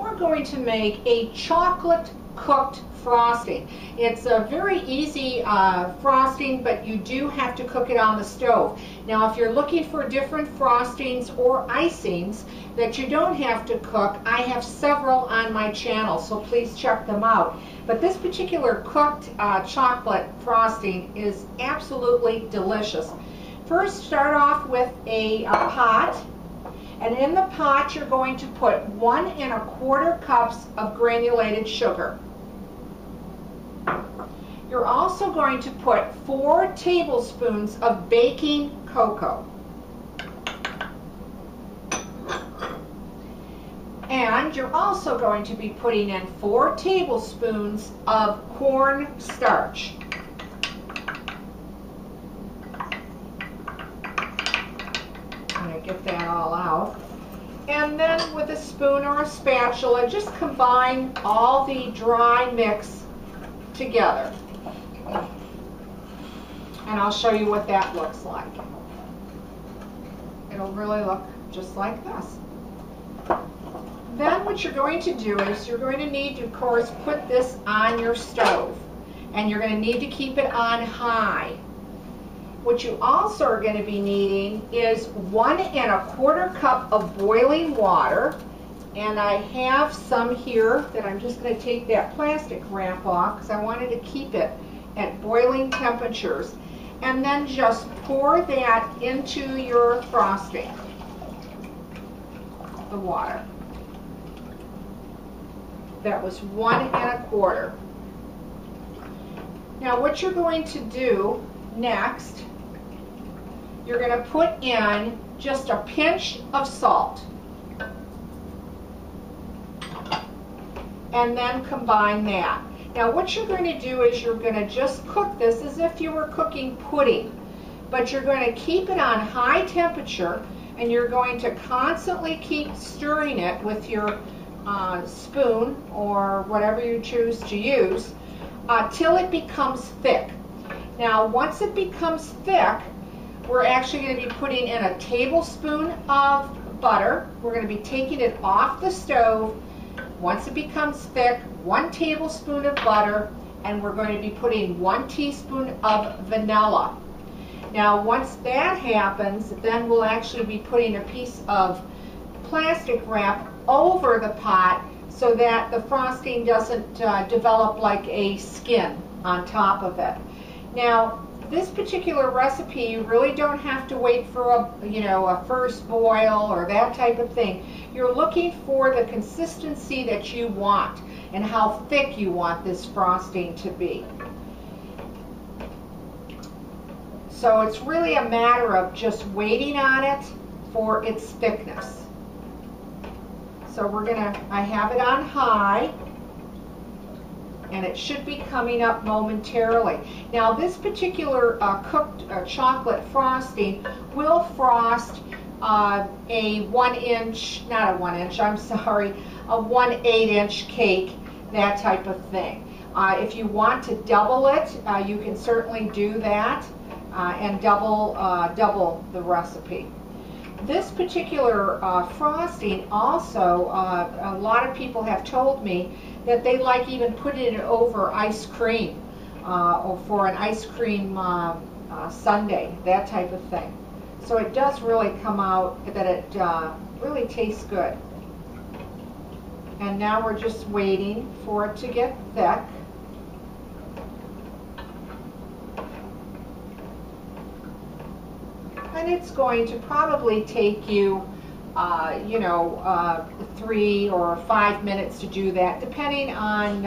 we're going to make a chocolate cooked frosting. It's a very easy frosting, but you do have to cook it on the stove. Now, if you're looking for different frostings or icings that you don't have to cook, I have several on my channel, so please check them out. But this particular cooked chocolate frosting is absolutely delicious. First, start off with a pot. And in the pot, you're going to put 1 1/4 cups of granulated sugar. You're also going to put 4 tablespoons of baking cocoa. And you're also going to be putting in 4 tablespoons of cornstarch. Get that all out. And then with a spoon or a spatula, just combine all the dry mix together. And I'll show you what that looks like. It'll really look just like this. Then what you're going to do is you're going to need to, of course, put this on your stove. And you're going to need to keep it on high. What you also are going to be needing is 1 1/4 cup of boiling water, and I have some here that I'm just going to take that plastic wrap off because I wanted to keep it at boiling temperatures, and then just pour that into your frosting, the water. That was 1 1/4. Now what you're going to do next, you're going to put in just a pinch of salt and then combine that. Now what you're going to do is you're going to just cook this as if you were cooking pudding, but you're going to keep it on high temperature, and you're going to constantly keep stirring it with your spoon or whatever you choose to use till it becomes thick. Now once it becomes thick, we're actually going to be putting in a tablespoon of butter. We're going to be taking it off the stove. Once it becomes thick, 1 tablespoon of butter, and we're going to be putting 1 teaspoon of vanilla. Now once that happens, then we'll actually be putting a piece of plastic wrap over the pot so that the frosting doesn't develop like a skin on top of it. Now this particular recipe, you really don't have to wait for a first boil or that type of thing. You're looking for the consistency that you want and how thick you want this frosting to be. So it's really a matter of just waiting on it for its thickness. So I have it on high, and it should be coming up momentarily. Now this particular cooked chocolate frosting will frost a 1-inch, not a 1-inch, I'm sorry, a 1/8-inch cake, that type of thing. If you want to double it, you can certainly do that and double the recipe. This particular frosting also, a lot of people have told me that they like even putting it over ice cream or for an ice cream sundae, that type of thing. So it does really come out that it really tastes good. And now we're just waiting for it to get thick. And it's going to probably take you 3 or 5 minutes to do that, depending on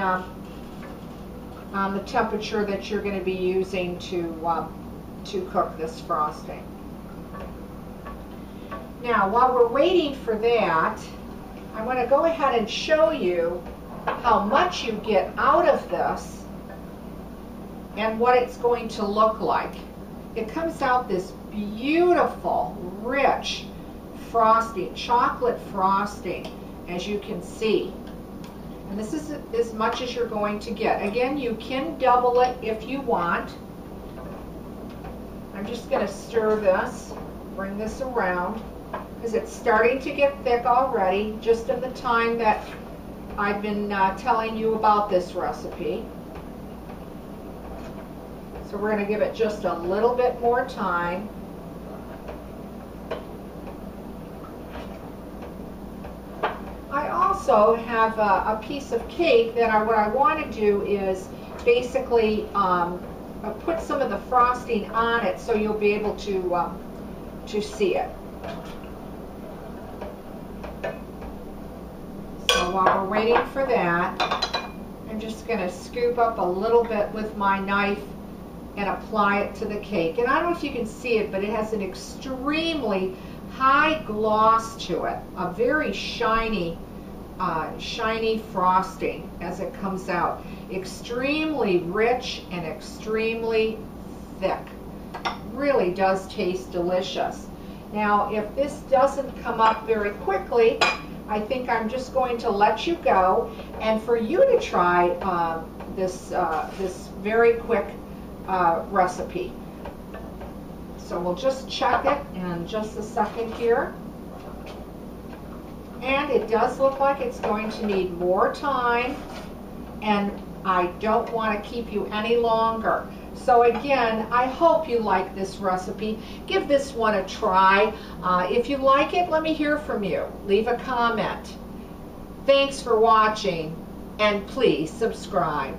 the temperature that you're going to be using to cook this frosting. Now, while we're waiting for that, I'm going to go ahead and show you how much you get out of this and what it's going to look like. It comes out this beautiful, rich frosting, chocolate frosting, as you can see. And this is as much as you're going to get. Again, you can double it if you want. I'm just going to stir this, bring this around, because it's starting to get thick already, just in the time that I've been telling you about this recipe. So we're going to give it just a little bit more time. I also have a piece of cake that what I want to do is basically put some of the frosting on it so you'll be able to see it. So while we're waiting for that, I'm just going to scoop up a little bit with my knife and apply it to the cake. And I don't know if you can see it, but it has an extremely high gloss to it, a very shiny frosting as it comes out. Extremely rich and extremely thick. Really does taste delicious. Now, if this doesn't come up very quickly, I think I'm just going to let you go, and for you to try this very quick recipe. So we'll just check it in just a second here. And it does look like it's going to need more time, and I don't want to keep you any longer. So again, I hope you like this recipe. Give this one a try. If you like it, let me hear from you. Leave a comment. Thanks for watching, and please subscribe.